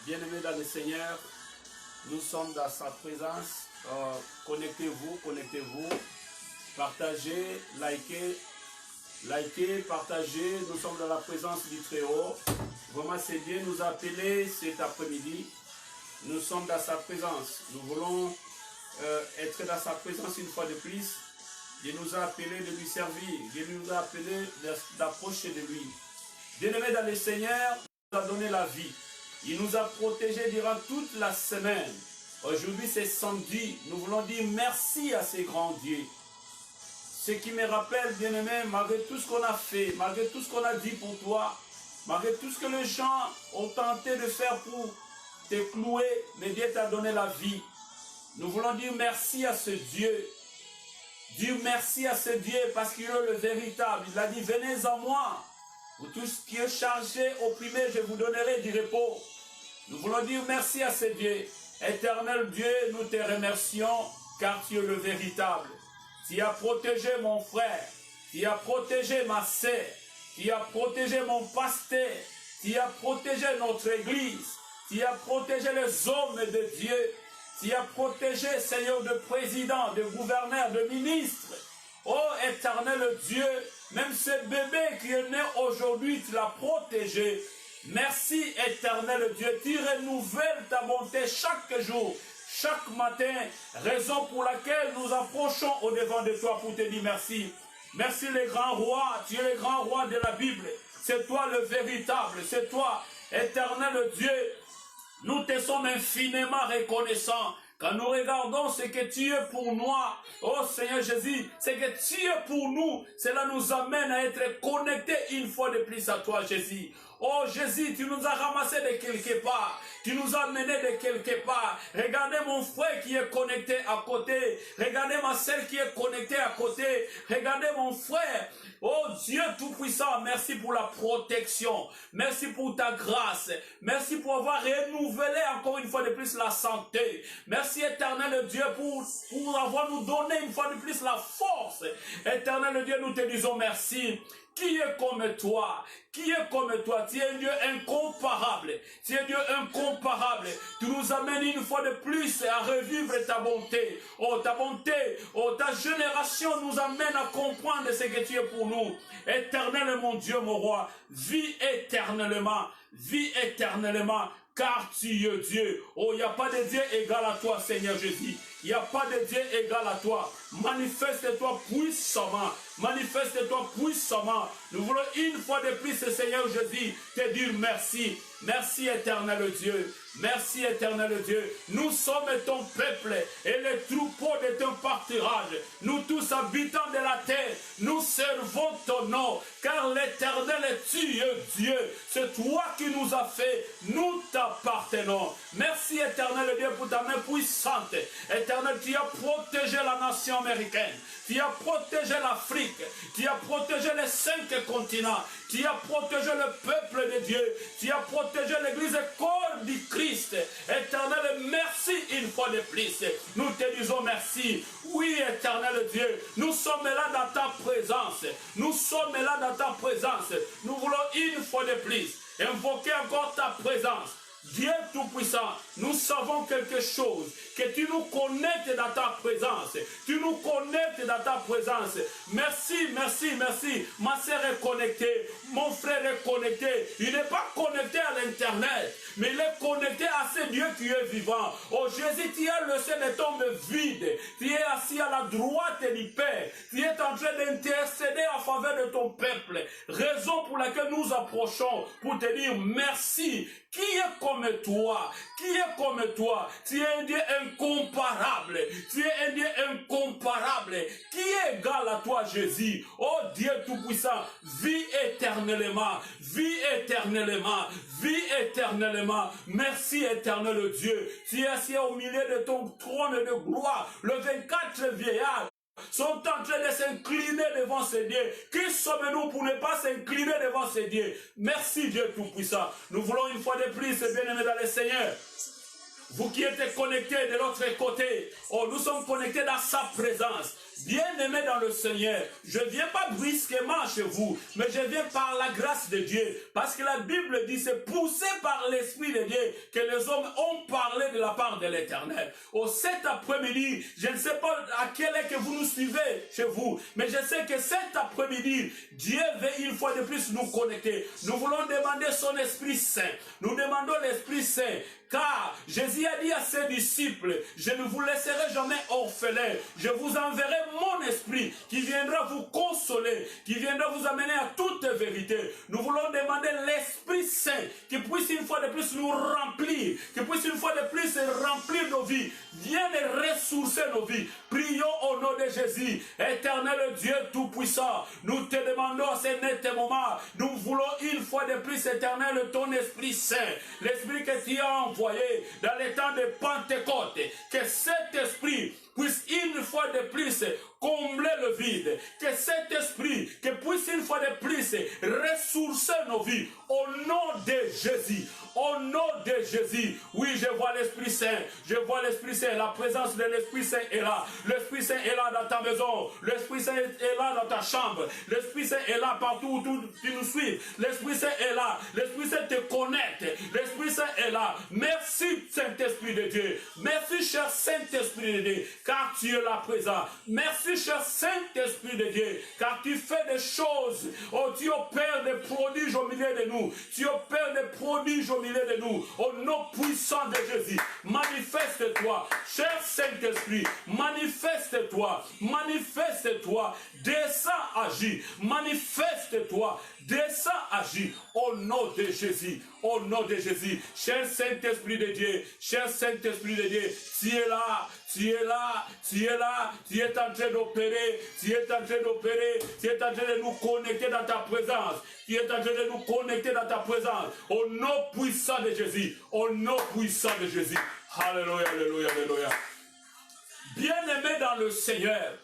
Bien-aimés dans le Seigneur, nous sommes dans sa présence. Connectez-vous, connectez-vous. Partagez, likez, partagez. Nous sommes dans la présence du Très-Haut. Vraiment, c'est Dieu nous appeler cet après-midi. Nous sommes dans sa présence. Nous voulons être dans sa présence une fois de plus. Dieu nous a appelés de lui servir. Dieu nous a appelés d'approcher de lui. Bien-aimés dans le Seigneur, il nous a donné la vie. Il nous a protégés durant toute la semaine. Aujourd'hui, c'est samedi. Nous voulons dire merci à ces grands dieux. Ce qui me rappelle, bien-aimé, malgré tout ce qu'on a fait, malgré tout ce qu'on a dit pour toi, malgré tout ce que les gens ont tenté de faire pour te clouer, mais Dieu t'a donné la vie. Nous voulons dire merci à ce Dieu. Dire merci à ce Dieu parce qu'il est le véritable. Il a dit, venez à moi. Vous tous qui êtes chargés, opprimés, je vous donnerai du repos. Nous voulons dire merci à ce Dieu. Éternel Dieu, nous te remercions car tu es le véritable. Tu as protégé mon frère, tu as protégé ma sœur, tu as protégé mon pasteur, tu as protégé notre église, tu as protégé les hommes de Dieu, tu as protégé, Seigneur, de présidents, de gouverneurs, de ministres. Oh éternel Dieu, même ce bébé qui est né aujourd'hui, tu l'as protégé. Merci éternel Dieu, tu renouvelles ta bonté chaque jour, chaque matin, raison pour laquelle nous approchons au devant de toi pour te dire merci. Merci les grands rois, tu es le grand roi de la Bible, c'est toi le véritable, c'est toi éternel Dieu. Nous te sommes infiniment reconnaissants. Quand nous regardons ce que tu es pour nous, oh Seigneur Jésus, ce que tu es pour nous, cela nous amène à être connectés une fois de plus à toi Jésus. Oh Jésus, tu nous as ramassés de quelque part, tu nous as menés de quelque part. Regardez mon frère qui est connecté à côté, regardez ma sœur qui est connectée à côté, regardez mon frère. Oh Dieu Tout-Puissant, merci pour la protection, merci pour ta grâce, merci pour avoir renouvelé encore une fois de plus la santé. Merci éternel Dieu pour avoir nous donné une fois de plus la force. Éternel Dieu, nous te disons merci. Qui est comme toi? Qui est comme toi? Tu es un Dieu incomparable. Tu es un Dieu incomparable. Tu nous amènes une fois de plus à revivre ta bonté. Oh, ta bonté, oh, ta génération nous amène à comprendre ce que tu es pour nous. Éternel, mon Dieu, mon roi, vis éternellement, car tu es Dieu. Oh, il n'y a pas de Dieu égal à toi, Seigneur Jésus. Il n'y a pas de Dieu égal à toi. Manifeste-toi puissamment. Manifeste-toi puissamment. Nous voulons une fois de plus, Seigneur Jésus, te dire merci. Merci éternel Dieu. Merci éternel Dieu. Nous sommes ton peuple et les troupeaux de ton pâturage. Nous tous habitants de la terre, nous servons ton nom. Car l'éternel tu es Dieu. C'est toi qui nous as fait. Nous t'appartenons. Merci éternel Dieu pour ta main puissante. Éternel, tu as protégé la nation américaine. Tu as protégé l'Afrique. Tu as protégé les 5 continents. Tu as protégé le peuple de Dieu. Tu as protégé l'église corps du Christ. Éternel, merci une fois de plus. Nous te disons merci. Oui, éternel Dieu, nous sommes là dans ta présence. Nous sommes là dans ta présence. Nous voulons une fois de plus invoquer encore ta présence. Dieu Tout-Puissant, nous savons quelque chose, que tu nous connectes dans ta présence. Tu nous connectes dans ta présence. Merci, merci, merci. Ma sœur est connectée, mon frère est connecté. Il n'est pas connecté à l'internet, mais il est connecté à ce Dieu qui est vivant. Oh Jésus, tu es le ciel des tombes vides. Tu es assis à la droite du Père. Tu es en train d'intercéder en faveur de ton peuple. Raison pour laquelle nous approchons pour te dire merci. Qui est comme toi? Qui est comme toi? Tu es un Dieu incomparable. Tu es un Dieu incomparable. Qui est égal à toi, Jésus? Oh Dieu Tout-Puissant, vis éternellement. Vis éternellement. Vis éternellement. Merci éternel Dieu. Tu es assis au milieu de ton trône de gloire. Le 24 vieillards sont en train de s'incliner devant ces dieux. Qui sommes-nous pour ne pas s'incliner devant ces dieux? Merci Dieu Tout-Puissant. Nous voulons une fois de plus, bien-aimés dans le Seigneur, vous qui êtes connectés de l'autre côté, oh, nous sommes connectés dans sa présence. Bien-aimés dans le Seigneur, je ne viens pas brusquement chez vous, mais je viens par la grâce de Dieu. Parce que la Bible dit, c'est poussé par l'Esprit de Dieu que les hommes ont parlé de la part de l'Éternel. Au cet après-midi, je ne sais pas à quelle heure que vous nous suivez chez vous, mais je sais que cet après-midi, Dieu veut une fois de plus nous connecter. Nous voulons demander son Esprit Saint. Nous demandons l'Esprit Saint. Car Jésus a dit à ses disciples, je ne vous laisserai jamais orphelins, je vous enverrai mon esprit qui viendra vous consoler, qui viendra vous amener à toute vérité. Nous voulons demander l'Esprit Saint qui puisse une fois de plus nous remplir, qui puisse une fois de plus remplir nos vies, vienne ressourcer nos vies. Prions au nom de Jésus, éternel Dieu Tout-Puissant, nous te demandons à ce net moment, nous voulons une fois de plus, éternel, ton Esprit Saint, l'Esprit que tu as envoyé dans les temps de Pentecôte, que cet esprit puisse une fois de plus combler le vide, que cet esprit que puisse une fois de plus ressourcer nos vies au nom de Jésus. Au nom de Jésus, oui, je vois l'Esprit Saint, je vois l'Esprit Saint, la présence de l'Esprit Saint est là. L'Esprit Saint est là dans ta maison, l'Esprit Saint est là dans ta chambre, l'Esprit Saint est là partout où tu nous suis, l'Esprit Saint est là, l'Esprit Saint te connecte, l'Esprit Saint est là. Merci Saint-Esprit de Dieu, merci cher Saint-Esprit de Dieu, car tu es là présent. Merci cher Saint-Esprit de Dieu, car tu fais des choses, oh tu opères des prodiges au milieu de nous, tu opères des prodiges au milieu de nous, au nom puissant de Jésus. Manifeste-toi, cher Saint-Esprit, manifeste-toi, manifeste-toi, descends, agis, manifeste-toi, descends, agis, au nom de Jésus, au nom de Jésus. Cher Saint-Esprit de Dieu, cher Saint-Esprit de Dieu, tu es là, tu es là, tu es là, tu es en train d'opérer, tu es en train d'opérer, tu es en train de nous connecter dans ta présence, tu es en train de nous connecter dans ta présence, au nom puissant de Jésus, au nom puissant de Jésus. Alléluia, alléluia, alléluia. Bien-aimés dans le Seigneur,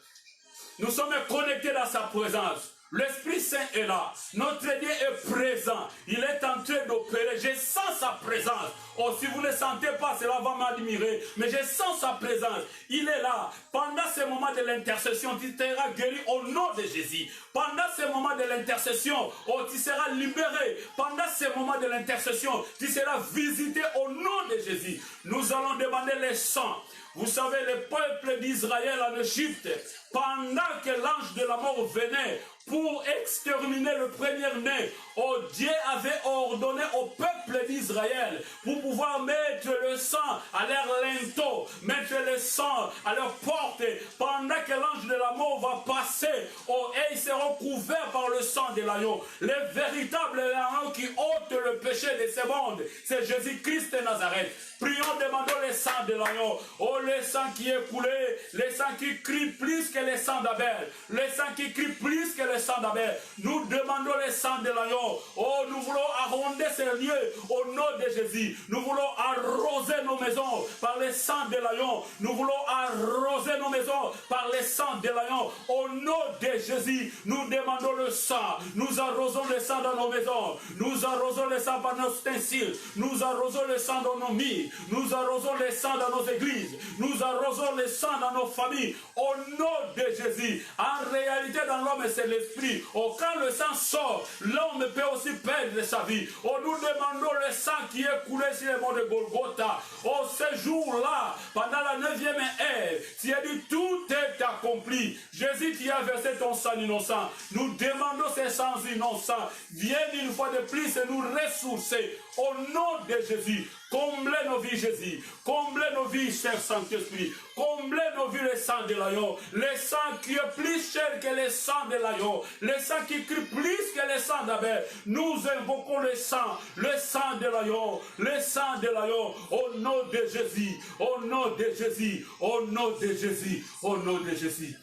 nous sommes connectés dans sa présence. L'Esprit Saint est là. Notre Dieu est présent. Il est en train d'opérer. Je sens sa présence. Oh, si vous ne sentez pas, cela va m'admirer. Mais je sens sa présence. Il est là. Pendant ce moment de l'intercession, tu seras guéri au nom de Jésus. Pendant ce moment de l'intercession, oh, tu seras libéré. Pendant ce moment de l'intercession, tu seras visité au nom de Jésus. Nous allons demander le sang. Vous savez, le peuple d'Israël en Égypte, pendant que l'ange de la mort venait pour exterminer le premier-né, oh, Dieu avait ordonné au peuple d'Israël pour pouvoir mettre le sang à leur linteau, mettre le sang à leur porte, pendant que l'ange de la mort va passer, oh, et ils seront couverts par le sang de l'agneau. Le véritable agneau qui ôte le péché de ce monde, c'est Jésus-Christ de Nazareth. Prions, demandons le sang de l'agneau. Oh, le sang qui est coulé, le sang qui crie plus que le sang d'Abel, le sang qui crie plus que le sang d'Abel. Nous demandons le sang de l'agneau. Oh, nous voulons arrondir ces lieux au nom de Jésus. Nous voulons arroser nos maisons par le sang de l'agneau. Nous voulons arroser nos maisons par le sang de l'agneau. Au nom de Jésus, nous demandons le sang. Nous arrosons le sang dans nos maisons. Nous arrosons le sang par nos ustensiles. Nous arrosons le sang dans nos murs. Nous arrosons le sang dans nos églises. Nous arrosons le sang dans nos familles. Au nom de Jésus. En réalité, dans l'homme, c'est l'esprit. Oh, quand le sang sort, l'homme peut aussi perdre sa vie. Oh, nous demandons le sang qui est coulé sur le mont de Golgotha. Oh, ce jour-là, pendant la 9e heure, tu as dit tout est accompli. Jésus, qui a versé ton sang innocent. Nous demandons ce sang innocent. Viens une fois de plus et nous ressourcer. Au nom de Jésus. Comblez nos vies, Jésus. Comblez nos vies, cher Saint-Esprit. Comblez nos vies, le sang de l'agneau. Le sang qui est plus cher que le sang de l'agneau. Le sang qui crie plus que le sang d'Abel. Nous invoquons le sang de l'agneau. Le sang de l'agneau. Au nom de Jésus. Au nom de Jésus. Au nom de Jésus. Au nom de Jésus.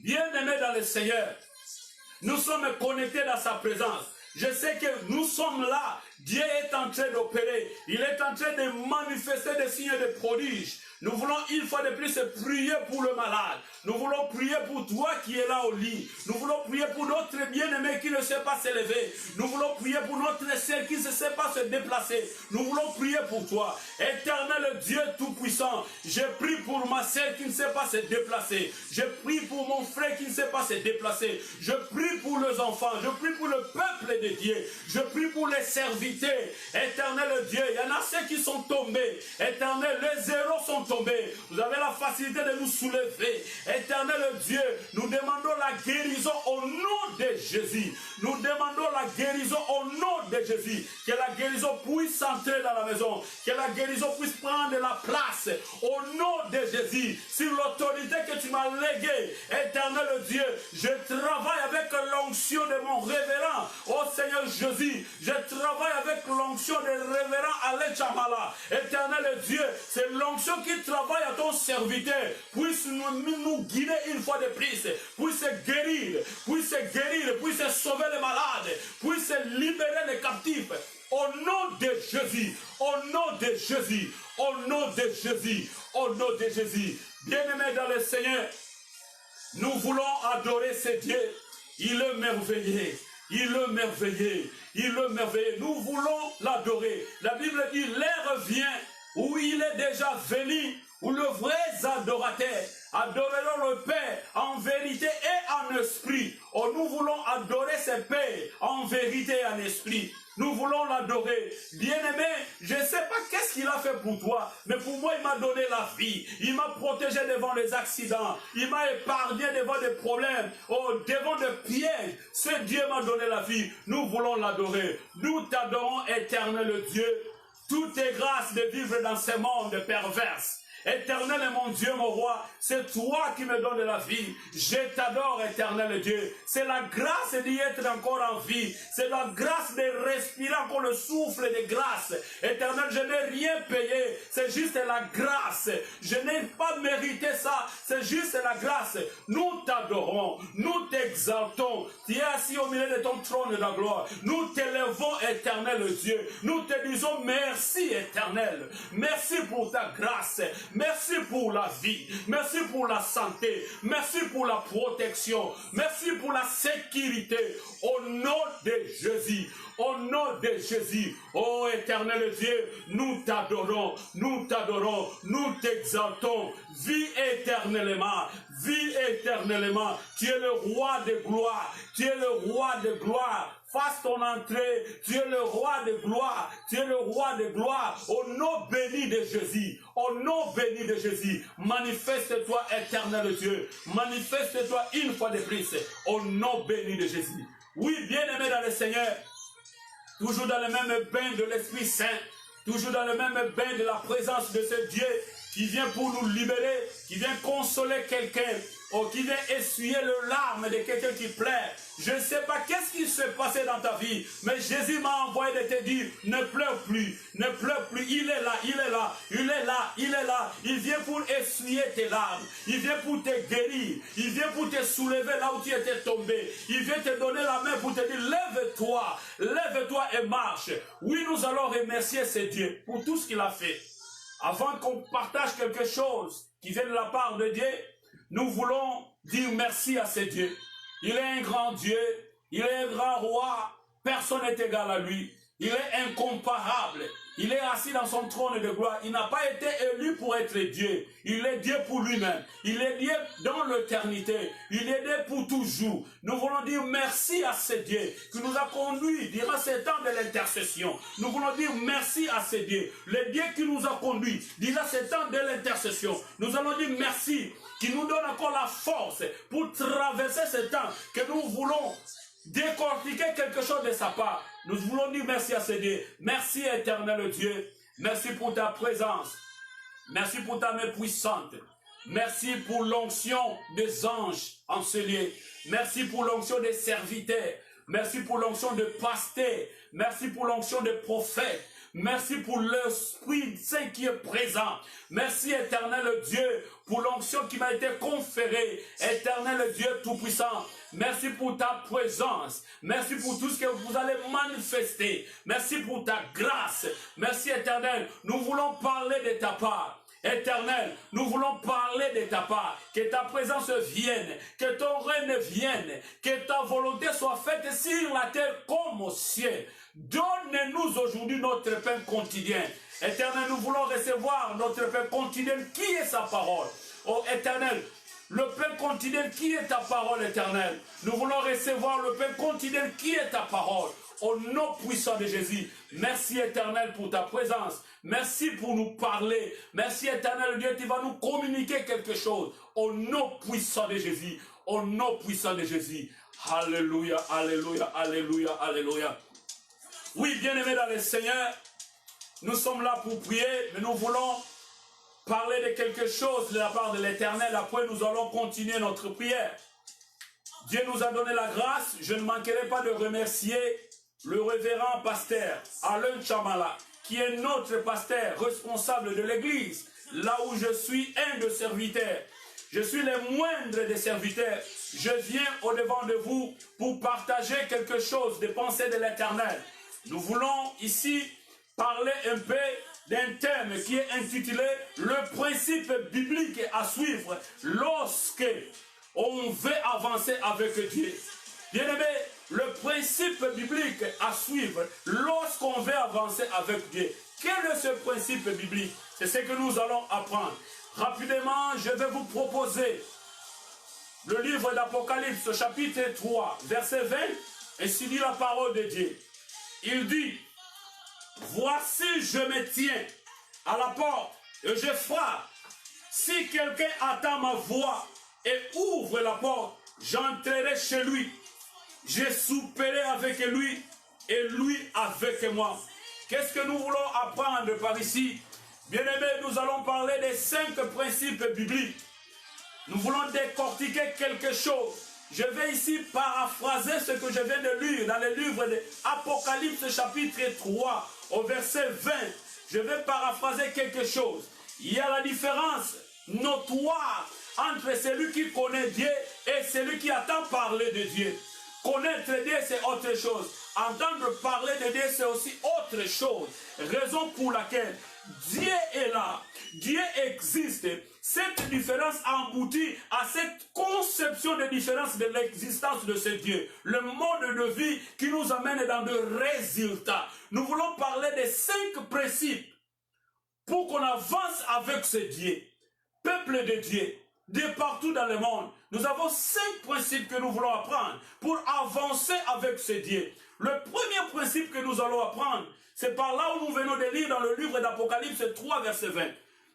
Bien-aimés dans le Seigneur, nous sommes connectés dans sa présence. Je sais que nous sommes là. Dieu est en train d'opérer. Il est en train de manifester des signes de prodiges. Nous voulons une fois de plus prier pour le malade. Nous voulons prier pour toi qui es là au lit. Nous voulons prier pour notre bien-aimé qui ne sait pas s'élever. Nous voulons prier pour notre sœur qui ne sait pas se déplacer. Nous voulons prier pour toi. Éternel Dieu Tout-Puissant, je prie pour ma sœur qui ne sait pas se déplacer. Je prie pour mon frère qui ne sait pas se déplacer. Je prie pour les enfants. Je prie pour le peuple de Dieu. Je prie pour les serviteurs. Éternel Dieu, il y en a ceux qui sont tombés. Éternel, les héros sont tombés. Vous avez la facilité de nous soulever. Éternel Dieu, nous demandons la guérison au nom de Jésus. Nous demandons la guérison au nom de Jésus. Que la guérison puisse entrer dans la maison. Que la guérison puisse prendre la place au nom de Jésus. Sur l'autorité que tu m'as léguée, éternel Dieu, je travaille avec l'onction de mon révérend. Oh Seigneur Jésus, je travaille avec l'onction de révérend Alain Chamala. Éternel Dieu, c'est l'onction qui travaille à ton serviteur. Puisse nous guider une fois de plus. Puisse guérir, puisse sauver les malades, puisse libérer les captifs. Au nom de Jésus, au nom de Jésus, au nom de Jésus, au nom de Jésus. Bien-aimés dans le Seigneur, nous voulons adorer ce Dieu. Il est merveilleux, il est merveilleux, il est merveilleux. Nous voulons l'adorer. La Bible dit, l'heure vient où il est déjà venu, où le vrai adorateur adoreront le Père en vérité et en esprit. Oh, nous voulons adorer ce Père en vérité et en esprit. Nous voulons l'adorer. Bien-aimé, je ne sais pas qu'est-ce qu'il a fait pour toi, mais pour moi, il m'a donné la vie. Il m'a protégé devant les accidents. Il m'a épargné devant des problèmes, devant des pièges. Ce Dieu m'a donné la vie. Nous voulons l'adorer. Nous t'adorons, éternel Dieu. Tout est grâce de vivre dans ce monde pervers. Éternel est mon Dieu, mon roi, c'est toi qui me donnes la vie. Je t'adore, éternel Dieu. C'est la grâce d'y être encore en vie. C'est la grâce de respirer encore le souffle de grâce. Éternel, je n'ai rien payé. C'est juste la grâce. Je n'ai pas mérité ça. C'est juste la grâce. Nous t'adorons. Nous t'exaltons. Tu es assis au milieu de ton trône de la gloire. Nous t'élevons, éternel Dieu. Nous te disons merci, éternel. Merci pour ta grâce. Merci pour la vie, merci pour la santé, merci pour la protection, merci pour la sécurité, au nom de Jésus, au nom de Jésus. Oh éternel Dieu, nous t'adorons, nous t'adorons, nous t'exaltons, vis éternellement, tu es le roi de gloire, tu es le roi de gloire. Fasse ton entrée, tu es le roi de gloire, tu es le roi de gloire, au nom béni de Jésus, au nom béni de Jésus, manifeste-toi éternel Dieu, manifeste-toi une fois de plus, au nom béni de Jésus. Oui, bien-aimé dans le Seigneur, toujours dans le même bain de l'Esprit Saint, toujours dans le même bain de la présence de ce Dieu qui vient pour nous libérer, qui vient consoler quelqu'un, ou qui vient essuyer le larme de quelqu'un qui pleure. Je ne sais pas qu'est-ce qui s'est passé dans ta vie, mais Jésus m'a envoyé de te dire, ne pleure plus, ne pleure plus, il est là, il est là, il est là, il est là, il vient pour essuyer tes larmes, il vient pour te guérir, il vient pour te soulever là où tu étais tombé, il vient te donner la main pour te dire, lève-toi, lève-toi et marche. Oui, nous allons remercier ce Dieu pour tout ce qu'il a fait. Avant qu'on partage quelque chose qui vient de la part de Dieu, nous voulons dire merci à ce Dieu. Il est un grand Dieu, il est un grand roi, personne n'est égal à lui. Il est incomparable, il est assis dans son trône de gloire. Il n'a pas été élu pour être Dieu, il est Dieu pour lui-même. Il est Dieu dans l'éternité, il est Dieu pour toujours. Nous voulons dire merci à ce Dieu qui nous a conduits durant ces temps de l'intercession. Nous voulons dire merci à ce Dieu, le Dieu qui nous a conduits durant ces temps de l'intercession. Nous allons dire merci, qui nous donne encore la force pour traverser ce temps que nous voulons décortiquer quelque chose de sa part. Nous voulons dire merci à ce Dieu. Merci éternel Dieu. Merci pour ta présence. Merci pour ta main puissante. Merci pour l'onction des anges en ce lieu. Merci pour l'onction des serviteurs. Merci pour l'onction de pasteurs. Merci pour l'onction des prophètes. Merci pour l'Esprit Saint qui est présent. Merci éternel Dieu pour l'onction qui m'a été conférée. Éternel Dieu Tout-Puissant, merci pour ta présence. Merci pour tout ce que vous allez manifester. Merci pour ta grâce. Merci éternel. Nous voulons parler de ta part. Éternel, nous voulons parler de ta part, que ta présence vienne, que ton règne vienne, que ta volonté soit faite sur la terre comme au ciel. Donne-nous aujourd'hui notre pain quotidien. Éternel, nous voulons recevoir notre pain quotidien qui est sa parole. Oh Éternel, le pain quotidien qui est ta parole, Éternel. Nous voulons recevoir le pain quotidien qui est ta parole. Au nom puissant de Jésus, merci Éternel pour ta présence. Merci pour nous parler. Merci Éternel Dieu, tu vas nous communiquer quelque chose. Au nom puissant de Jésus. Au nom puissant de Jésus. Alléluia, alléluia, alléluia, alléluia. Oui, bien-aimés dans le Seigneur, nous sommes là pour prier, mais nous voulons parler de quelque chose de la part de l'Éternel. Après, nous allons continuer notre prière. Dieu nous a donné la grâce. Je ne manquerai pas de remercier le révérend pasteur Alain Chamala, qui est notre pasteur responsable de l'église, là où je suis un de serviteurs. Je suis le moindre des serviteurs. Je viens au-devant de vous pour partager quelque chose des pensées de l'Éternel. Nous voulons ici parler un peu d'un thème qui est intitulé « Le principe biblique à suivre lorsque on veut avancer avec Dieu ». Bien-aimé, le principe biblique à suivre lorsqu'on veut avancer avec Dieu. Quel est ce principe biblique? C'est ce que nous allons apprendre. Rapidement, je vais vous proposer le livre d'Apocalypse, chapitre 3, verset 20, ainsi dit la parole de Dieu. Il dit, « Voici, je me tiens à la porte et je frappe. Si quelqu'un attend ma voix et ouvre la porte, j'entrerai chez lui. Je souperai avec lui et lui avec moi. » Qu'est-ce que nous voulons apprendre par ici? Bien-aimés, nous allons parler des 5 principes bibliques. Nous voulons décortiquer quelque chose. Je vais ici paraphraser ce que je viens de lire dans le livre de Apocalypse chapitre 3 au verset 20. Je vais paraphraser quelque chose. Il y a la différence notoire entre celui qui connaît Dieu et celui qui attend parler de Dieu. Connaître Dieu, c'est autre chose. Entendre parler de Dieu, c'est aussi autre chose. Raison pour laquelle Dieu est là. Dieu existe. Cette différence aboutit à cette conception de différence de l'existence de ce Dieu. Le mode de vie qui nous amène dans de résultats. Nous voulons parler des 5 principes pour qu'on avance avec ce Dieu. Peuple de Dieu, de partout dans le monde. Nous avons 5 principes que nous voulons apprendre pour avancer avec ce Dieu. Le premier principe que nous allons apprendre, c'est par là où nous venons de lire dans le livre d'Apocalypse 3, verset 20.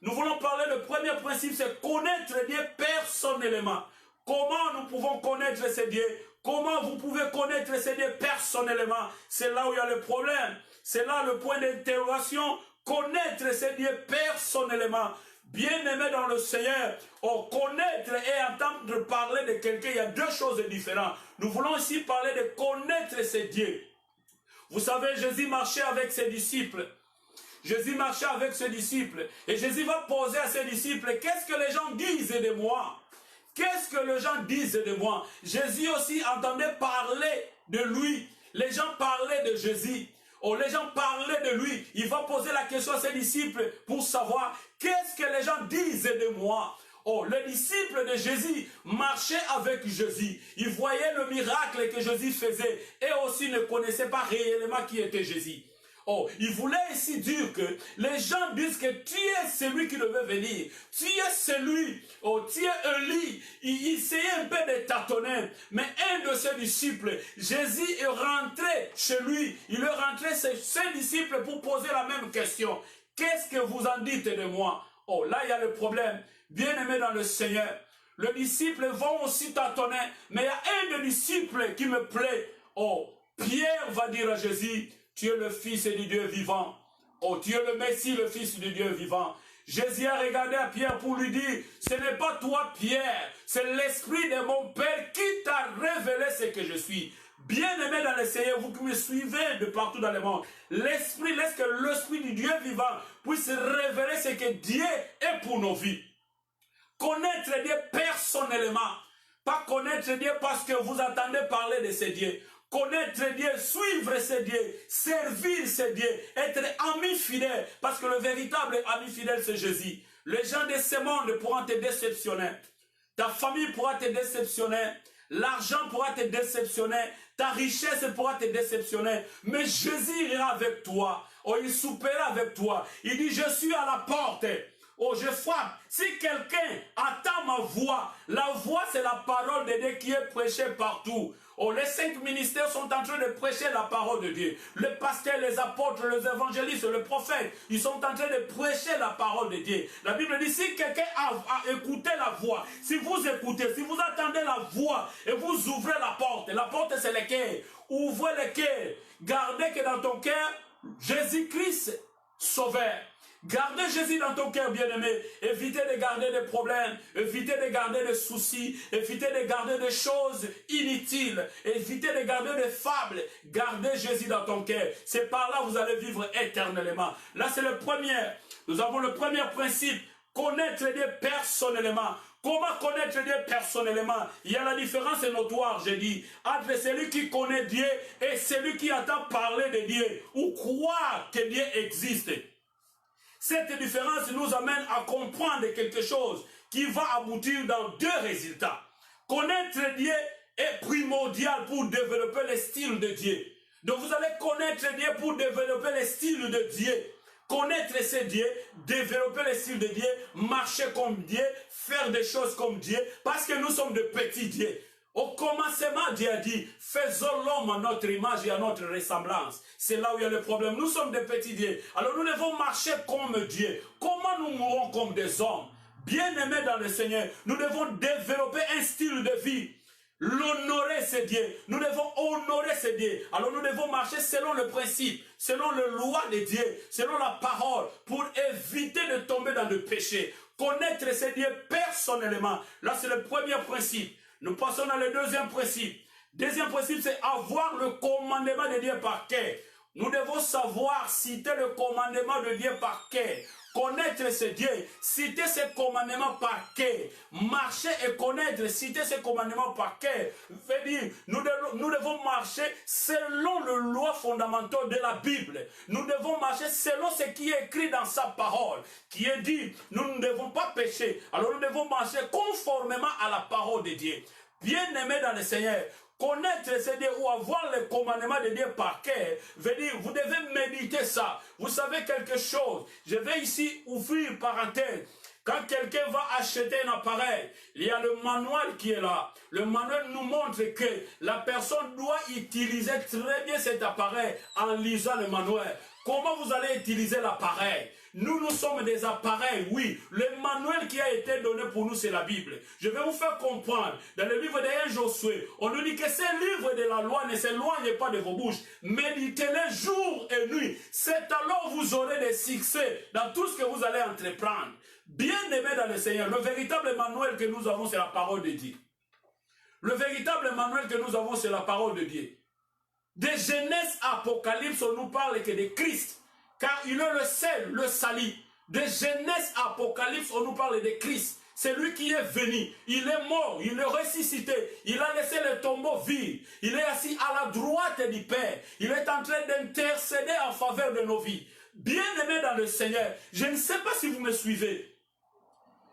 Nous voulons parler, le premier principe, c'est connaître Dieu personnellement. Comment nous pouvons connaître ce Dieu? Comment vous pouvez connaître ce Dieu personnellement? C'est là où il y a le problème. C'est là le point d'interrogation. Connaître ce Dieu personnellement. Bien-aimé dans le Seigneur, connaître et entendre parler de quelqu'un, il y a 2 choses différentes. Nous voulons ici parler de connaître ce Dieu. Vous savez, Jésus marchait avec ses disciples. Jésus marchait avec ses disciples. Et Jésus va poser à ses disciples, qu'est-ce que les gens disent de moi? Qu'est-ce que les gens disent de moi? Jésus aussi entendait parler de lui. Les gens parlaient de Jésus. Les gens parlaient de lui. Il va poser la question à ses disciples pour savoir qu'est-ce que les gens disent de moi. Les disciples de Jésus marchaient avec Jésus. Ils voyaient le miracle que Jésus faisait et aussi ne connaissaient pas réellement qui était Jésus. Il voulait ici dire que les gens disent que tu es celui qui devait venir. Tu es celui, tu es Élie. Il essayait un peu de tâtonner. Mais un de ses disciples, Jésus est rentré chez lui. Il est rentré chez ses disciples pour poser la même question. Qu'est-ce que vous en dites de moi? Là il y a le problème. Bien-aimé dans le Seigneur, les disciples vont aussi tâtonner. Mais il y a un des disciples qui me plaît. Pierre va dire à Jésus, tu es le Fils du Dieu vivant. Tu es le Messie, le Fils du Dieu vivant. Jésus a regardé à Pierre pour lui dire, ce n'est pas toi Pierre, c'est l'Esprit de mon Père qui t'a révélé ce que je suis. Bien-aimé dans le Seigneur, vous qui me suivez de partout dans le monde, l'Esprit, laisse que l'Esprit du Dieu vivant puisse révéler ce que Dieu est pour nos vies. Connaître Dieu personnellement, pas connaître Dieu parce que vous entendez parler de ce Dieu. Connaître Dieu, suivre ce Dieu, servir ce Dieu, être ami fidèle, parce que le véritable ami fidèle c'est Jésus. Les gens de ce monde pourront te déceptionner. Ta famille pourra te déceptionner. L'argent pourra te déceptionner. Ta richesse pourra te déceptionner. Mais Jésus ira avec toi. Oh, il soupera avec toi. Il dit, je suis à la porte. Oh, je frappe. Si quelqu'un attend ma voix, la voix c'est la parole de Dieu qui est prêchée partout. Oh, les 5 ministères sont en train de prêcher la parole de Dieu. Les pasteurs, les apôtres, les évangélistes, les prophètes, ils sont en train de prêcher la parole de Dieu. La Bible dit, si quelqu'un a écouté la voix, si vous écoutez, si vous attendez la voix et vous ouvrez la porte c'est le cœur. Ouvrez le cœur. Gardez que dans ton cœur, Jésus-Christ sauveur. Gardez Jésus dans ton cœur, bien-aimé. Évitez de garder des problèmes. Évitez de garder des soucis. Évitez de garder des choses inutiles. Évitez de garder des fables. Gardez Jésus dans ton cœur. C'est par là que vous allez vivre éternellement. Là, c'est le premier. Nous avons le premier principe. Connaître Dieu personnellement. Comment connaître Dieu personnellement? Il y a la différence notoire, j'ai dit, entre celui qui connaît Dieu et celui qui entend parler de Dieu ou croire que Dieu existe. Cette différence nous amène à comprendre quelque chose qui va aboutir dans 2 résultats. Connaître Dieu est primordial pour développer le style de Dieu. Donc vous allez connaître Dieu pour développer le style de Dieu. Connaître ce Dieu, développer le style de Dieu, marcher comme Dieu, faire des choses comme Dieu, parce que nous sommes de petits dieux. Au commencement, Dieu a dit, faisons l'homme à notre image et à notre ressemblance. C'est là où il y a le problème. Nous sommes des petits dieux. Alors nous devons marcher comme Dieu. Comment nous mourrons comme des hommes? Bien-aimés dans le Seigneur, nous devons développer un style de vie. L'honorer, c'est Dieu. Nous devons honorer, c'est Dieu. Alors nous devons marcher selon le principe, selon le loi de Dieu, selon la parole, pour éviter de tomber dans le péché. Connaître ce Dieu personnellement. Là, c'est le premier principe. Nous passons dans le deuxième principe. Deuxième principe, c'est avoir le commandement de Dieu par cœur. Nous devons savoir citer le commandement de Dieu par cœur. Connaître ce Dieu, citer ses commandements par cœur. Marcher et connaître, citer ses commandements par cœur. Veut dire, nous devons marcher selon les lois fondamentales de la Bible. Nous devons marcher selon ce qui est écrit dans sa parole, qui est dit, nous ne devons pas pécher. Alors nous devons marcher conformément à la parole de Dieu. Bien-aimés dans le Seigneur, connaître ce Dieu ou avoir le commandement de Dieu par cœur, veut dire, vous devez méditer ça. Vous savez quelque chose, je vais ici ouvrir une parenthèse. Quand quelqu'un va acheter un appareil, il y a le manuel qui est là. Le manuel nous montre que la personne doit utiliser très bien cet appareil en lisant le manuel. Comment vous allez utiliser l'appareil? Nous sommes des appareils, oui. Le manuel qui a été donné pour nous, c'est la Bible. Je vais vous faire comprendre. Dans le livre de Josué, on nous dit que ce livre de la loi ne s'éloigne pas de vos bouches. Méditez-le jour et nuit. C'est alors que vous aurez des succès dans tout ce que vous allez entreprendre. Bien-aimés dans le Seigneur, le véritable manuel que nous avons, c'est la parole de Dieu. Le véritable manuel que nous avons, c'est la parole de Dieu. De Genèse à Apocalypse, on nous parle que de Christ. Car il est le seul, le salut. De Genèse à Apocalypse, on nous parle de Christ. C'est lui qui est venu. Il est mort, il est ressuscité. Il a laissé le tombeau vide. Il est assis à la droite du Père. Il est en train d'intercéder en faveur de nos vies. Bien-aimés dans le Seigneur, je ne sais pas si vous me suivez.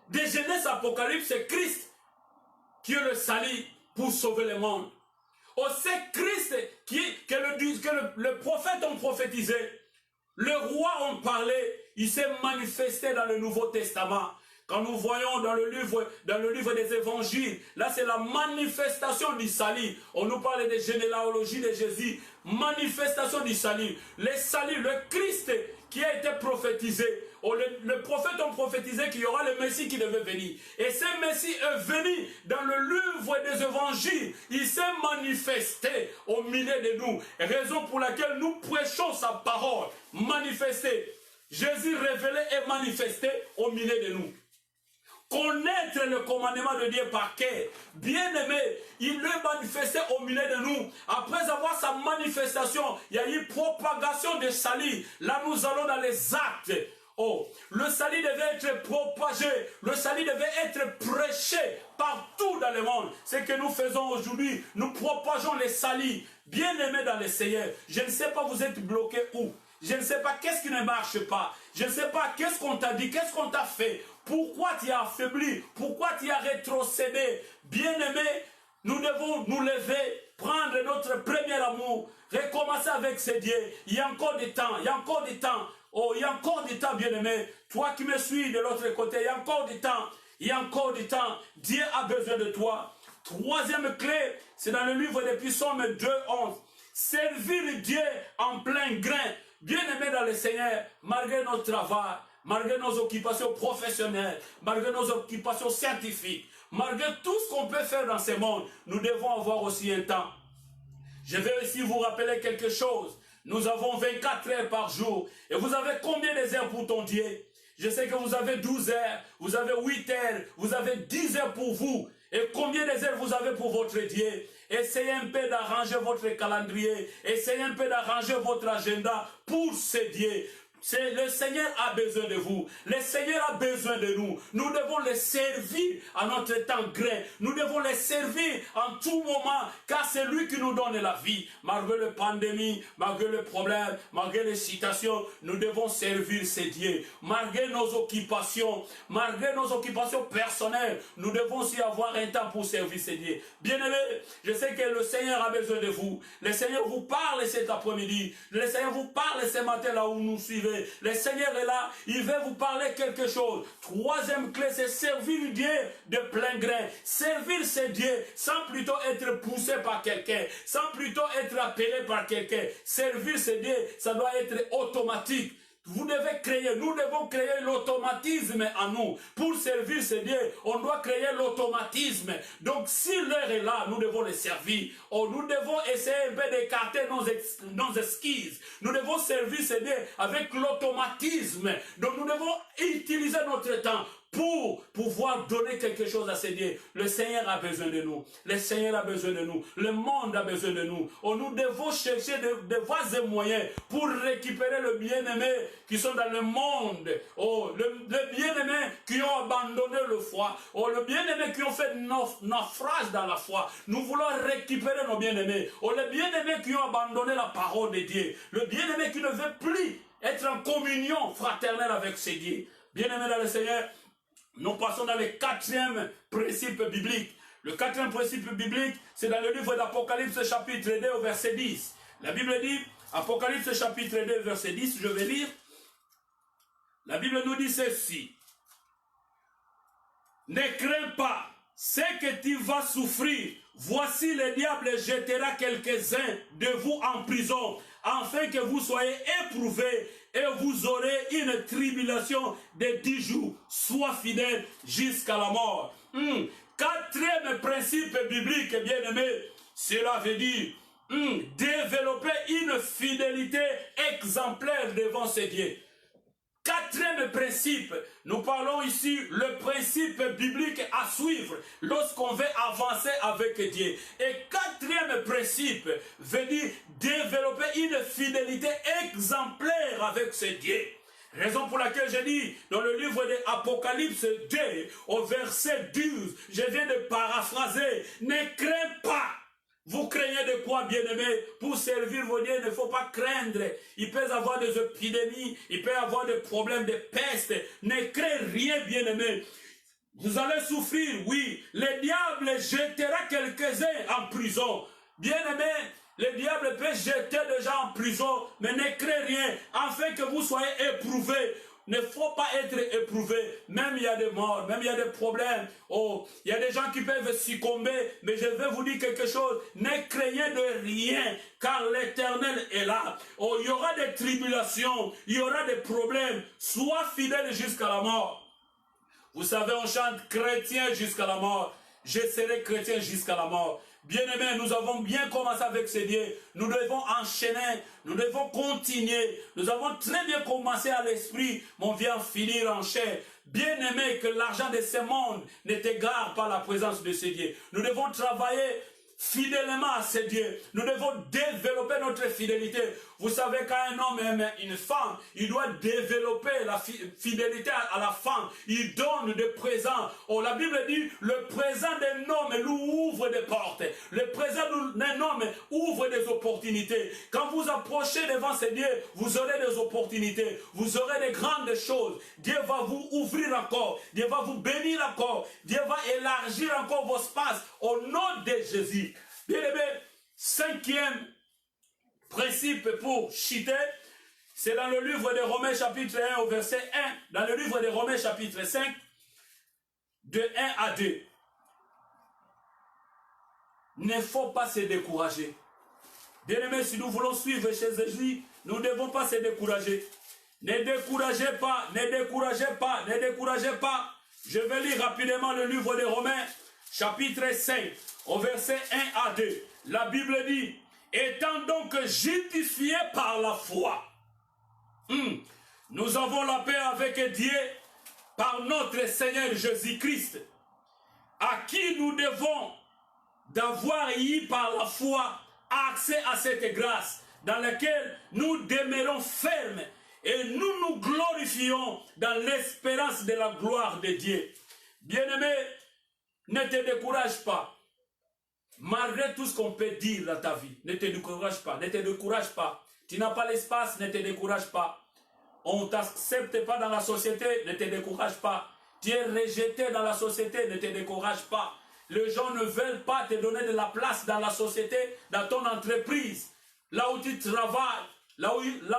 De Genèse à Apocalypse, c'est Christ qui est le salut pour sauver le monde. Oh, c'est Christ que le prophète ont prophétisé. Le roi en parlait, il s'est manifesté dans le Nouveau Testament. Quand nous voyons dans le livre des évangiles, là c'est la manifestation du salut. On nous parle de généalogie de Jésus, manifestation du salut. Le salut, le Christ qui a été prophétisé. Le prophète ont prophétisé qu'il y aura le Messie qui devait venir. Et ce Messie est venu dans le livre des évangiles. Il s'est manifesté au milieu de nous. Raison pour laquelle nous prêchons sa parole. Manifesté. Jésus révélé et manifesté au milieu de nous. Connaître le commandement de Dieu par cœur. Bien-aimé, il le manifestait au milieu de nous. Après avoir sa manifestation, il y a eu propagation de salut. Là, nous allons dans les actes. Oh, le salut devait être propagé, le salut devait être prêché partout dans le monde. Ce que nous faisons aujourd'hui, nous propageons les saluts. Bien-aimés dans le Seigneur, je ne sais pas vous êtes bloqués où. Je ne sais pas qu'est-ce qui ne marche pas. Je ne sais pas qu'est-ce qu'on t'a dit, qu'est-ce qu'on t'a fait Pourquoi tu as affaibli? Pourquoi tu as rétrocédé? Bien-aimé, nous devons nous lever, prendre notre premier amour, recommencer avec ce Dieu. Il y a encore du temps, il y a encore du temps. Oh, il y a encore du temps, bien-aimé. Toi qui me suis de l'autre côté, il y a encore du temps. Il y a encore du temps. Dieu a besoin de toi. Troisième clé, c'est dans le livre des Psaumes 2:11. Servir Dieu en plein grain. Bien-aimé dans le Seigneur, malgré notre travail, malgré nos occupations professionnelles, malgré nos occupations scientifiques, malgré tout ce qu'on peut faire dans ce monde, nous devons avoir aussi un temps. Je vais aussi vous rappeler quelque chose. Nous avons 24 heures par jour. Et vous avez combien d'heures pour ton Dieu? Je sais que vous avez 12 heures, vous avez 8 heures, vous avez 10 heures pour vous. Et combien d'heures vous avez pour votre Dieu? Essayez un peu d'arranger votre calendrier. Essayez un peu d'arranger votre agenda pour ce Dieu. Le Seigneur a besoin de vous. Le Seigneur a besoin de nous. Nous devons le servir à notre temps grain. Nous devons le servir en tout moment, car c'est lui qui nous donne la vie. Malgré la pandémie, malgré le problème, malgré les citations, nous devons servir ces dieux. Malgré nos occupations personnelles, nous devons aussi avoir un temps pour servir ces dieux. Bien-aimés, je sais que le Seigneur a besoin de vous. Le Seigneur vous parle cet après-midi. Le Seigneur vous parle ce matin là où nous suivez. Le Seigneur est là, il veut vous parler quelque chose. Troisième clé, c'est servir Dieu de plein grain. Servir ce Dieu sans plutôt être poussé par quelqu'un, sans plutôt être appelé par quelqu'un. Servir ce Dieu, ça doit être automatique. Vous devez créer, nous devons créer l'automatisme en nous. Pour servir ce Dieu, on doit créer l'automatisme. Donc si l'heure est là, nous devons le servir. Oh, nous devons essayer un peu d'écarter nos esquisses. Nous devons servir ce Dieu avec l'automatisme. Donc nous devons utiliser notre temps pour pouvoir donner quelque chose à ces dieux. Le Seigneur a besoin de nous. Le Seigneur a besoin de nous. Le monde a besoin de nous. Oh, nous devons chercher de voies et moyens pour récupérer le bien-aimé qui sont dans le monde. Oh, le bien-aimé qui ont abandonné le foi. Oh, le bien-aimé qui ont fait naufrage dans la foi. Nous voulons récupérer nos bien-aimés. Oh, les bien-aimés qui ont abandonné la parole de Dieu. Le bien-aimé qui ne veut plus être en communion fraternelle avec ses dieux. Bien-aimé dans le Seigneur, nous passons dans le quatrième principe biblique. Le quatrième principe biblique, c'est dans le livre d'Apocalypse chapitre 2 au verset 10. La Bible dit, Apocalypse chapitre 2 verset 10, je vais lire. La Bible nous dit ceci. Ne crains pas ce que tu vas souffrir. Voici le diable jettera quelques-uns de vous en prison, afin que vous soyez éprouvés et vous aurez une tribulation de 10 jours. Sois fidèle jusqu'à la mort. Quatrième principe biblique, bien-aimé, cela veut dire développer une fidélité exemplaire devant ce Dieu. Quatrième principe, nous parlons ici le principe biblique à suivre lorsqu'on veut avancer avec Dieu. Et quatrième principe veut dire développer une fidélité exemplaire avec ce Dieu. Raison pour laquelle je dis dans le livre de Apocalypse 2 au verset 12, je viens de paraphraser, ne crains pas. Vous craignez de quoi, bien-aimés? Pour servir vos dieux, il ne faut pas craindre. Il peut y avoir des épidémies, il peut y avoir des problèmes de peste. Ne craignez rien, bien-aimés. Vous allez souffrir, oui. Le diable jettera quelques-uns en prison. Bien-aimés, le diable peut jeter des gens en prison, mais ne craignez rien, afin que vous soyez éprouvés. Ne faut pas être éprouvé. Même il y a des morts, même il y a des problèmes. Oh, il y a des gens qui peuvent succomber. Mais je vais vous dire quelque chose. Ne craignez de rien, car l'Éternel est là. Oh, il y aura des tribulations, il y aura des problèmes. Sois fidèle jusqu'à la mort. Vous savez, on chante chrétien jusqu'à la mort. Je serai chrétien jusqu'à la mort. Bien-aimés, nous avons bien commencé avec ce Dieu. Nous devons enchaîner, nous devons continuer. Nous avons très bien commencé à l'esprit, mais on vient finir en chair. Bien-aimé, que l'argent de ce monde ne t'égare pas la présence de ce Dieu. Nous devons travailler fidèlement à ce Dieu. Nous devons développer notre fidélité. Vous savez, quand un homme aime une femme, il doit développer la fidélité à la femme. Il donne des présents. Oh, la Bible dit, le présent d'un homme lui ouvre des portes. Le présent d'un homme ouvre des des opportunités. Quand vous approchez devant ce Dieu, vous aurez des opportunités. Vous aurez des grandes choses. Dieu va vous ouvrir encore. Dieu va vous bénir encore. Dieu va élargir encore vos espaces au nom de Jésus. Bien-aimé, cinquième principe pour chuter, c'est dans le livre de Romains chapitre 1 au verset 1. Dans le livre de Romains chapitre 5, de 1 à 2. Ne faut pas se décourager. Bien-aimés, si nous voulons suivre chez Jésus, nous ne devons pas se décourager. Ne découragez pas, ne découragez pas, ne découragez pas. Je vais lire rapidement le livre de Romains, chapitre 5, au verset 1 à 2. La Bible dit, étant donc justifiés par la foi, nous avons la paix avec Dieu par notre Seigneur Jésus-Christ, à qui nous devons d'avoir eu par la foi accès à cette grâce dans laquelle nous demeurons fermes et nous nous glorifions dans l'espérance de la gloire de Dieu. Bien-aimé, ne te décourage pas. Malgré tout ce qu'on peut dire dans ta vie, ne te décourage pas, ne te décourage pas. Tu n'as pas l'espace, ne te décourage pas. On ne t'accepte pas dans la société, ne te décourage pas. Tu es rejeté dans la société, ne te décourage pas. Les gens ne veulent pas te donner de la place dans la société, dans ton entreprise. Là où tu travailles, là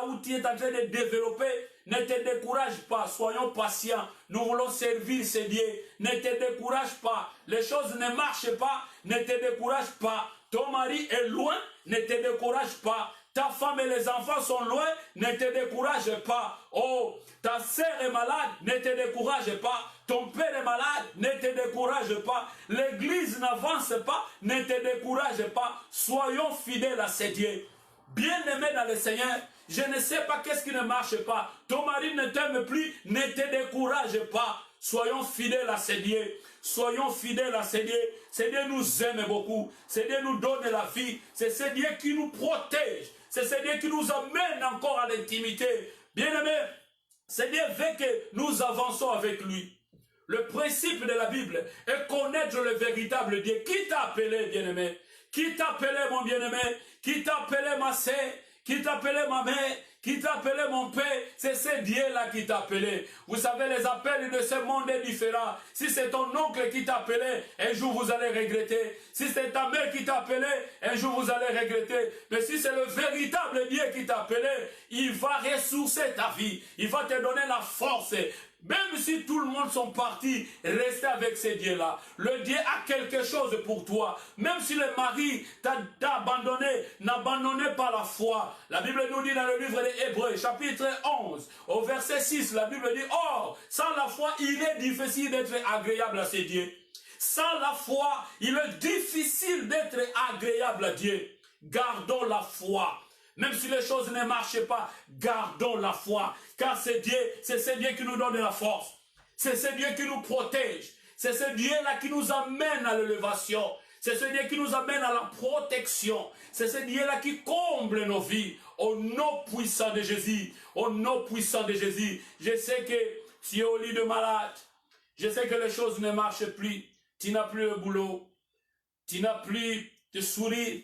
où tu es en train de développer, ne te décourage pas. Soyons patients. Nous voulons servir ce Dieu. Ne te décourage pas. Les choses ne marchent pas. Ne te décourage pas. Ton mari est loin. Ne te décourage pas. Ta femme et les enfants sont loin. Ne te décourage pas. Oh, ta sœur est malade. Ne te décourage pas. Ton père est malade. Ne te décourage pas. L'église n'avance pas. Ne te décourage pas. Soyons fidèles à ce Dieu. Bien-aimé dans le Seigneur, je ne sais pas qu'est-ce qui ne marche pas. Ton mari ne t'aime plus, ne te décourage pas. Soyons fidèles à ce Dieu. Soyons fidèles à ce Dieu. Ce Dieu nous aime beaucoup. Ce Dieu nous donne la vie. C'est ce Dieu qui nous protège. C'est ce Dieu qui nous amène encore à l'intimité. Bien-aimé, ce Dieu veut que nous avançons avec lui. Le principe de la Bible est connaître le véritable Dieu. Qui t'a appelé, bien-aimé? Qui t'a appelé, mon bien-aimé? Qui t'a appelé, ma sœur? Qui t'a appelé, ma mère? Qui t'a appelé, mon père? C'est ce Dieu-là qui t'a appelé. Vous savez, les appels de ce monde est différent. Si c'est ton oncle qui t'a appelé, un jour vous allez regretter. Si c'est ta mère qui t'a appelé, un jour vous allez regretter. Mais si c'est le véritable Dieu qui t'a appelé, il va ressourcer ta vie. Il va te donner la force. Même si tout le monde sont partis, restez avec ce Dieu-là. Le Dieu a quelque chose pour toi. Même si le mari t'a abandonné, n'abandonnez pas la foi. La Bible nous dit dans le livre des Hébreux, chapitre 11, au verset 6, la Bible dit, or, sans la foi, il est difficile d'être agréable à ce Dieu. Sans la foi, il est difficile d'être agréable à Dieu. Gardons la foi. Même si les choses ne marchent pas, gardons la foi. Car c'est ce Dieu qui nous donne la force. C'est ce Dieu qui nous protège. C'est ce Dieu-là qui nous amène à l'élévation. C'est ce Dieu qui nous amène à la protection. C'est ce Dieu-là qui comble nos vies. Au nom puissant de Jésus. Au nom puissant de Jésus. Je sais que tu es au lit de malade. Je sais que les choses ne marchent plus. Tu n'as plus de boulot. Tu n'as plus de sourire.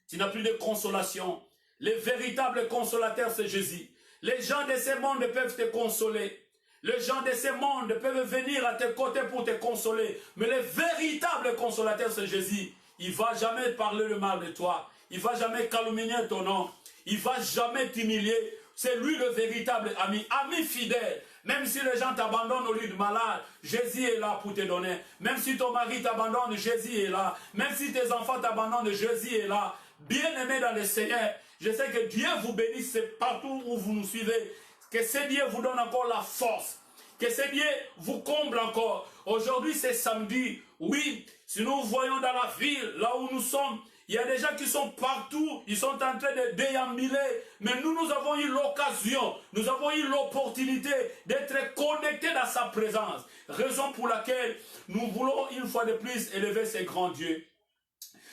Tu n'as plus de consolation. Le véritable consolateur, c'est Jésus. Les gens de ce monde peuvent te consoler. Les gens de ce monde peuvent venir à tes côtés pour te consoler. Mais le véritable consolateur, c'est Jésus. Il ne va jamais parler le mal de toi. Il ne va jamais calomnier ton nom. Il ne va jamais t'humilier. C'est lui le véritable ami. Ami fidèle. Même si les gens t'abandonnent au lit de malade, Jésus est là pour te donner. Même si ton mari t'abandonne, Jésus est là. Même si tes enfants t'abandonnent, Jésus est là. Bien-aimés dans le Seigneur, je sais que Dieu vous bénisse partout où vous nous suivez. Que ce Dieu vous donne encore la force. Que ce Dieu vous comble encore. Aujourd'hui, c'est samedi. Oui, si nous voyons dans la ville, là où nous sommes, il y a des gens qui sont partout. Ils sont en train de déambuler. Mais nous avons eu l'occasion, nous avons eu l'opportunité d'être connectés dans sa présence. Raison pour laquelle nous voulons une fois de plus élever ce grand Dieu.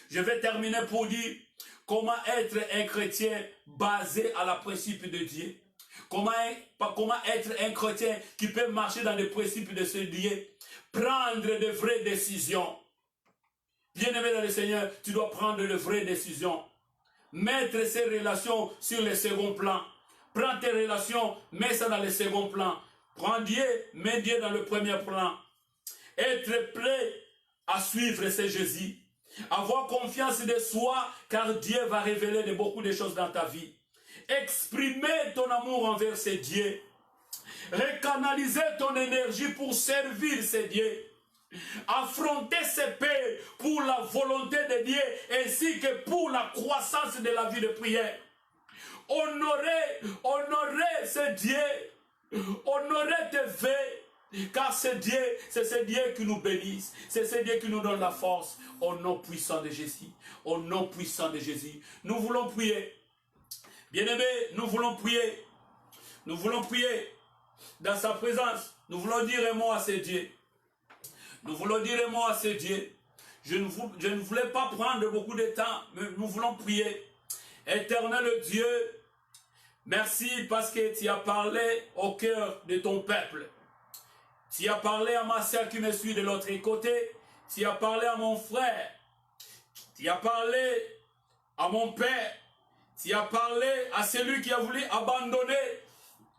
Je vais terminer pour dire comment être un chrétien basé à la principe de Dieu. Comment être un chrétien qui peut marcher dans les principes de ce Dieu. Prendre de vraies décisions. Bien-aimé dans le Seigneur, tu dois prendre de vraies décisions. mettre ces relations sur le second plan. Prends tes relations, mets ça dans le second plan. Prends Dieu, mets Dieu dans le premier plan. Être prêt à suivre, c'est Jésus. Avoir confiance de soi, car Dieu va révéler beaucoup de choses dans ta vie. Exprimer ton amour envers ce Dieu. Recanaliser ton énergie pour servir ce Dieu. Affronter ses peurs pour la volonté de Dieu, ainsi que pour la croissance de la vie de prière. Honorer ce Dieu. Honorer tes vœux. Car c'est ce Dieu qui nous bénisse. C'est ce Dieu qui nous donne la force. Au nom puissant de Jésus. Au nom puissant de Jésus. Nous voulons prier. Bien-aimés, nous voulons prier. Nous voulons prier dans sa présence. Nous voulons dire un mot à ce Dieu. Nous voulons dire un mot à ce Dieu. Je ne voulais pas prendre beaucoup de temps, mais nous voulons prier. Éternel Dieu, merci parce que tu as parlé au cœur de ton peuple. Tu as parlé à ma sœur qui me suit de l'autre côté. Tu as parlé à mon frère. Tu as parlé à mon père. Tu as parlé à celui qui a voulu abandonner.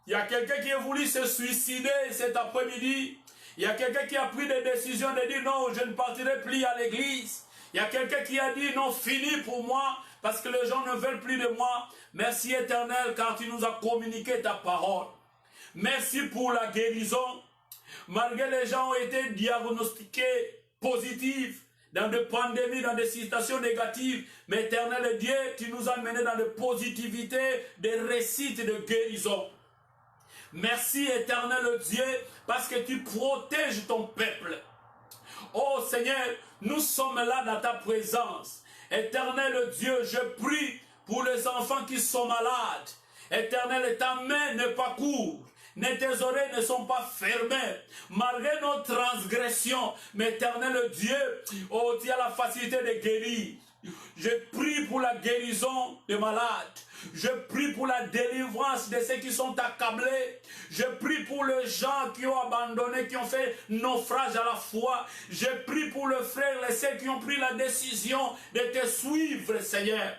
Il y a quelqu'un qui a voulu se suicider cet après-midi. Il y a quelqu'un qui a pris des décisions de dire non, je ne partirai plus à l'église. Il y a quelqu'un qui a dit non, fini pour moi, parce que les gens ne veulent plus de moi. Merci Éternel, car tu nous as communiqué ta parole. Merci pour la guérison. Malgré les gens ont été diagnostiqués positifs, dans des pandémies, dans des situations négatives. Mais Éternel Dieu, tu nous as menés dans des positivités, des récits de guérison. Merci Éternel Dieu, parce que tu protèges ton peuple. Oh Seigneur, nous sommes là dans ta présence. Éternel Dieu, je prie pour les enfants qui sont malades. Éternel, ta main n'est pas courte. Tes oreilles ne sont pas fermées, malgré nos transgressions. Mais Éternel Dieu, oh, tu as la facilité de guérir. Je prie pour la guérison des malades. Je prie pour la délivrance de ceux qui sont accablés. Je prie pour les gens qui ont abandonné, qui ont fait naufrage à la foi. Je prie pour le frère et ceux qui ont pris la décision de te suivre, Seigneur.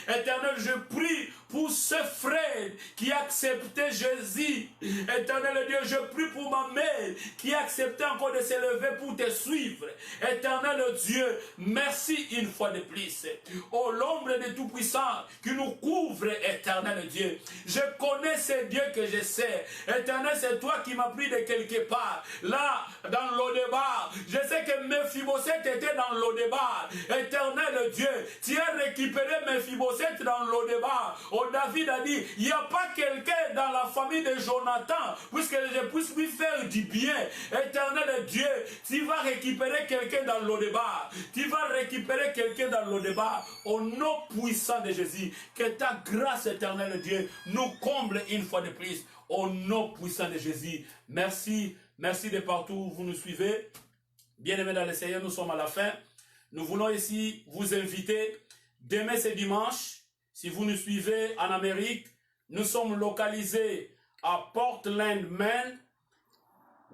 Éternel, je prie pour ce frère qui a accepté Jésus. Éternel Dieu, je prie pour ma mère qui a accepté encore de se lever pour te suivre. Éternel Dieu, merci une fois de plus. Oh, l'ombre de Tout-Puissant qui nous couvre, éternel Dieu. Je connais ce Dieu que je sais. Éternel, c'est toi qui m'as pris de quelque part. Là, dans l'Odébar, je sais que Mephibosheth était dans l'Odébar. Éternel Dieu, tu as récupéré Mephibosheth dans l'Odébar. Oh, David a dit, il n'y a pas quelqu'un dans la famille de Jonathan, puisque je puisse lui faire du bien. Éternel Dieu, tu vas récupérer quelqu'un dans l'Odébar. Tu vas récupérer quelqu'un dans l'Odébar. Au nom puissant de Jésus, que ta grâce, éternelle Dieu, nous comble une fois de plus. Au nom puissant de Jésus. Merci, merci de partout où vous nous suivez. Bien-aimés dans le Seigneur, nous sommes à la fin. Nous voulons ici vous inviter. Demain, c'est dimanche. Si vous nous suivez en Amérique, nous sommes localisés à Portland, Maine,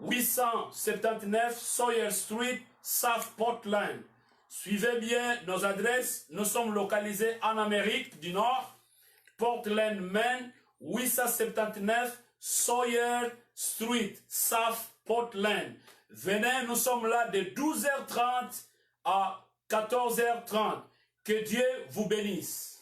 879 Sawyer Street, South Portland. Suivez bien nos adresses. Nous sommes localisés en Amérique du Nord, Portland, Maine, 879 Sawyer Street, South Portland. Venez, nous sommes là de 12h30 à 14h30. Que Dieu vous bénisse.